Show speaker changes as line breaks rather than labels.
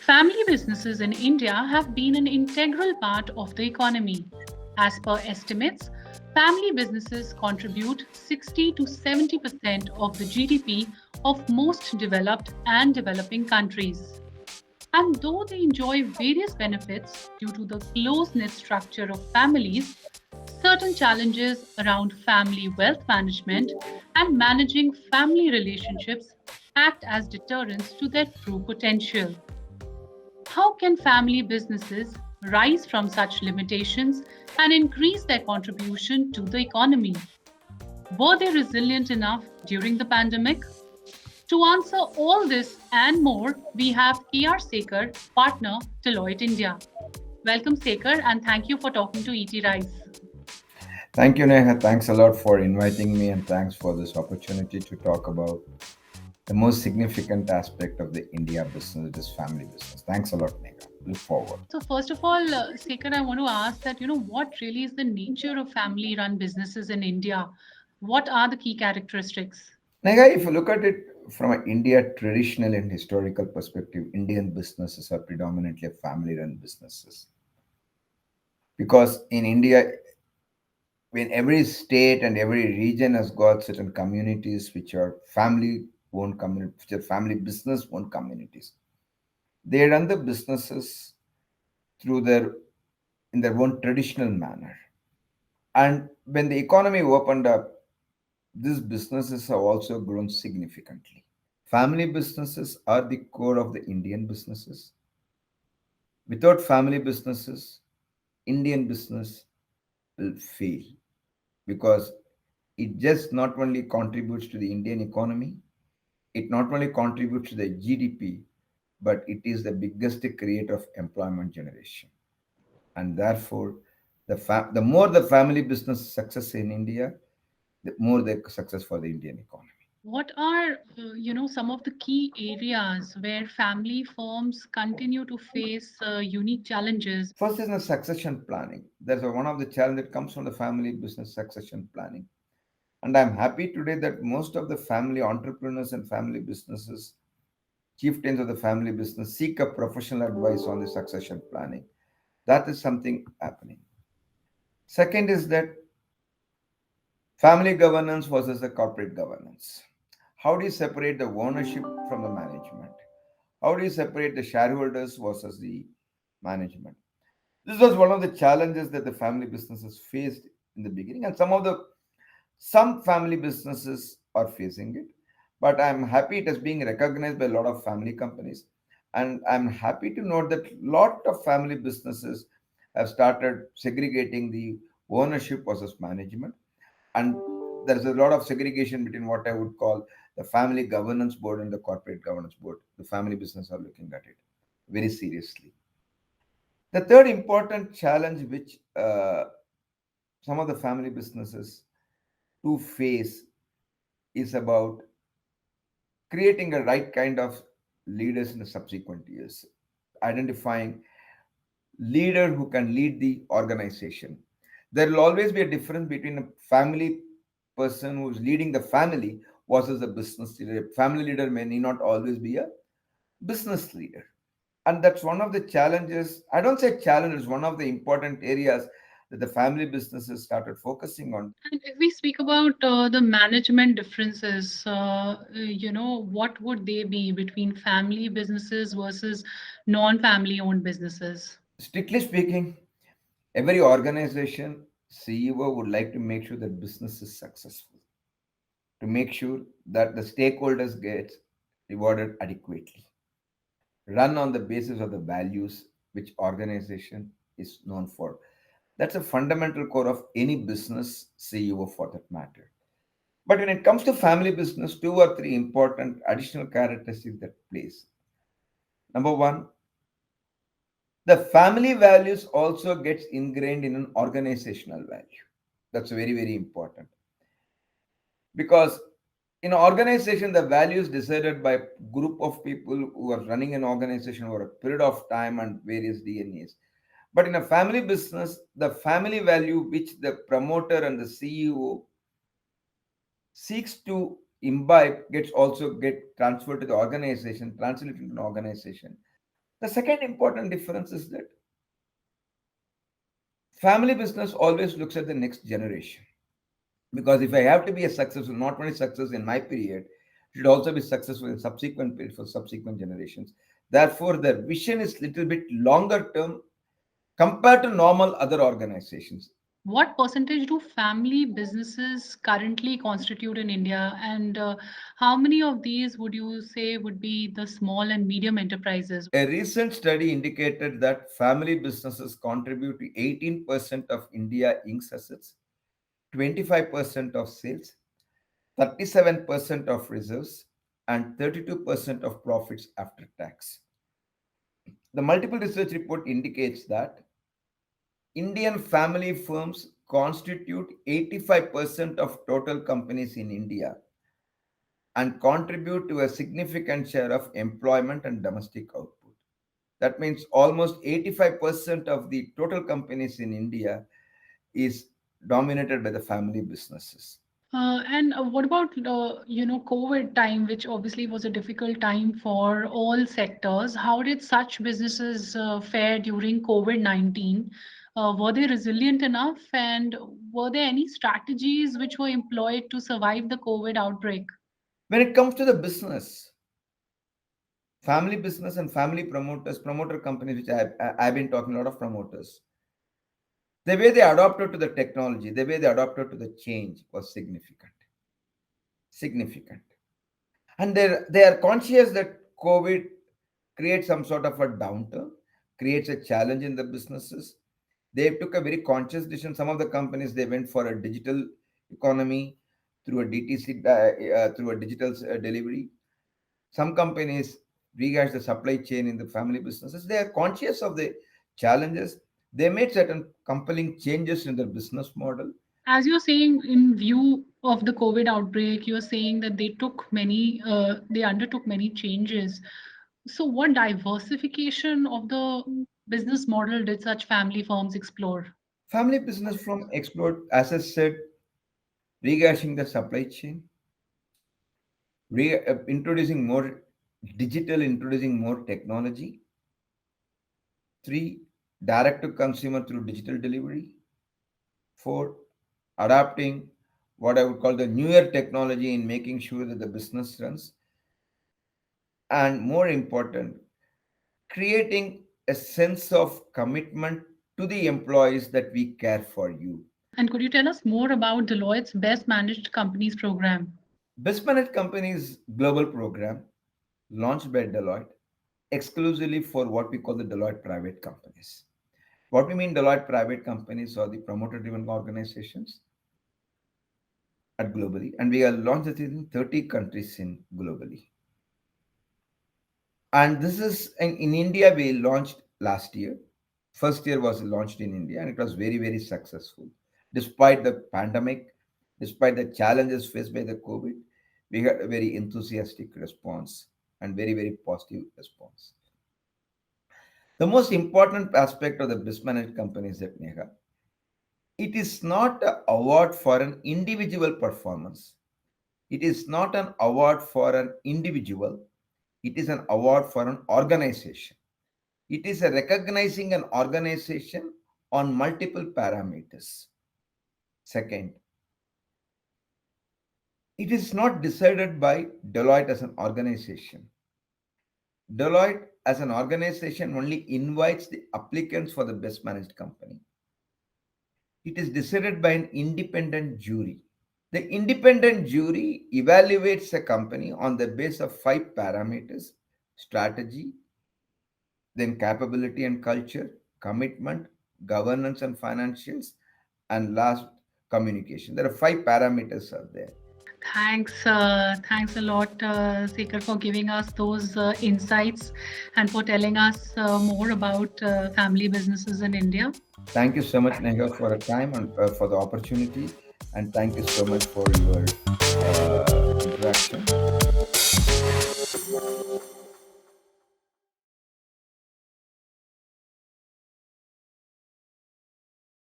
Family businesses in India have been an integral part of the economy. As per estimates, family businesses contribute 60 to 70% of the GDP of most developed and developing countries. And though they enjoy various benefits due to the close knit structure of families, certain challenges around family wealth management and managing family relationships act as deterrents to their true potential. How can family businesses rise from such limitations and increase their contribution to the economy? Were they resilient enough during the pandemic? To answer all this and more, we have KR Sekar, partner, Deloitte India. Welcome, Sekar, and thank you for talking to ET Rise.
Thank you, Neha. Thanks a lot for inviting me, and thanks for this opportunity to talk about the most significant aspect of the India business, which is family business. Thanks a lot, Neha. Look forward.
So, first of all, Sekar, I want to ask that, what really is the nature of family run businesses in India? What are the key characteristics?
Neha, if you look at it from an India traditional and historical perspective, Indian businesses are predominantly family-run businesses. Because in India, when every state and every region has got certain communities which are family-owned communities, which are family business-owned communities, they run the businesses through their in their own traditional manner. And when the economy opened up, these businesses have also grown significantly. Family businesses are the core of the Indian businesses. Without family businesses, Indian business will fail because it just not only contributes to the Indian economy, it not only contributes to the GDP, but it is the biggest creator of employment generation. And therefore, the more the family business success in India, the more the success for the Indian economy.
What are, some of the key areas where family firms continue to face unique challenges?
First is the succession planning. There's one of the challenge that comes from the family business succession planning. And I'm happy today that most of the family entrepreneurs and family businesses, chieftains of the family business, seek a professional advice on the succession planning. That is something happening. Second is that family governance versus the corporate governance. How do you separate the ownership from the management? How do you separate the shareholders versus the management? This was one of the challenges that the family businesses faced in the beginning, and some family businesses are facing it. But I'm happy it is being recognized by a lot of family companies, and I'm happy to note that a lot of family businesses have started segregating the ownership versus management, and there's a lot of segregation between what I would call the family governance board and the corporate governance board. The family business are looking at it very seriously. The third important challenge which some of the family businesses to face is about creating a right kind of leaders in the subsequent years, identifying leader who can lead the organization. There will always be a difference between a family person who's leading the family versus a business leader. A family leader may need not always be a business leader. And that's one of the challenges. I don't say challenge, it's one of the important areas that the family businesses started focusing on.
And if we speak about the management differences, what would they be between family businesses versus non-family owned businesses?
Strictly speaking, every organization CEO would like to make sure that business is successful, to make sure that the stakeholders get rewarded adequately, run on the basis of the values which organization is known for. That's a fundamental core of any business CEO for that matter. But when it comes to family business, two or three important additional characteristics that plays. Number one, the family values also gets ingrained in an organizational value. That's very, very important. Because in an organization, the values decided by a group of people who are running an organization over a period of time and various DNAs. But in a family business, the family value which the promoter and the CEO seeks to imbibe gets also get transferred to the organization, translated into an organization. The second important difference is that family business always looks at the next generation. Because if I have to be a successful, not only success in my period, it should also be successful in subsequent period for subsequent generations. Therefore, their vision is little bit longer term compared to normal other organizations.
What percentage do family businesses currently constitute in India, and how many of these would you say would be the small and medium enterprises?
A recent study indicated that family businesses contribute to 18% of India Inc.'s assets, 25% of sales, 37% of reserves, and 32% of profits after tax. The multiple research report indicates that Indian family firms constitute 85% of total companies in India and contribute to a significant share of employment and domestic output. That means almost 85% of the total companies in India is dominated by the family businesses.
And what about COVID time, which obviously was a difficult time for all sectors? How did such businesses fare during COVID-19? Were they resilient enough, and were there any strategies which were employed to survive the COVID outbreak?
When it comes to the business, family business and family promoters, promoter companies, which I've been talking a lot of promoters, the way they adopted to the technology, the way they adopted to the change was significant. Significant. And they are conscious that COVID creates some sort of a downturn, creates a challenge in the businesses. They took a very conscious decision. Some of the companies, they went for a digital economy through a DTC, through a digital delivery. Some companies rehash the supply chain in the family businesses. They are conscious of the challenges. They made certain compelling changes in their business model.
As you're saying, in view of the COVID outbreak, you're saying that they undertook many changes. So, what diversification of the business model did such family firms explore?
Family business from explored, as I said, rehashing the supply chain, introducing more digital, introducing more technology. Three, direct to consumer through digital delivery. Four, adapting what I would call the newer technology in making sure that the business runs. And more important, creating a sense of commitment to the employees that we care for you.
And could you tell us more about Deloitte's Best Managed Companies program?
Best Managed Companies global program launched by Deloitte exclusively for what we call the Deloitte private companies. What we mean Deloitte private companies are the promoter driven organizations at globally, and we have launched it in 30 countries in globally. And this is in India, we launched last year. First year was launched in India, and it was very, very successful. Despite the pandemic, despite the challenges faced by the COVID, we had a very enthusiastic response and very, very positive response. The most important aspect of the mismanaged companies at Neha, it is not an award for an individual performance. It is not an award for an individual. It is an award for an organization. It is a recognizing an organization on multiple parameters. Second, it is not decided by Deloitte as an organization. Deloitte as an organization only invites the applicants for the best managed company. It is decided by an independent jury. The independent jury evaluates a company on the basis of five parameters: strategy, then capability and culture, commitment, governance and financials, and last, communication. There are five parameters are there.
Thanks a lot, Sekar, for giving us those insights and for telling us more about family businesses in India.
Thank you so much, Neha, for the time and for the opportunity, and thank you so much for your interaction.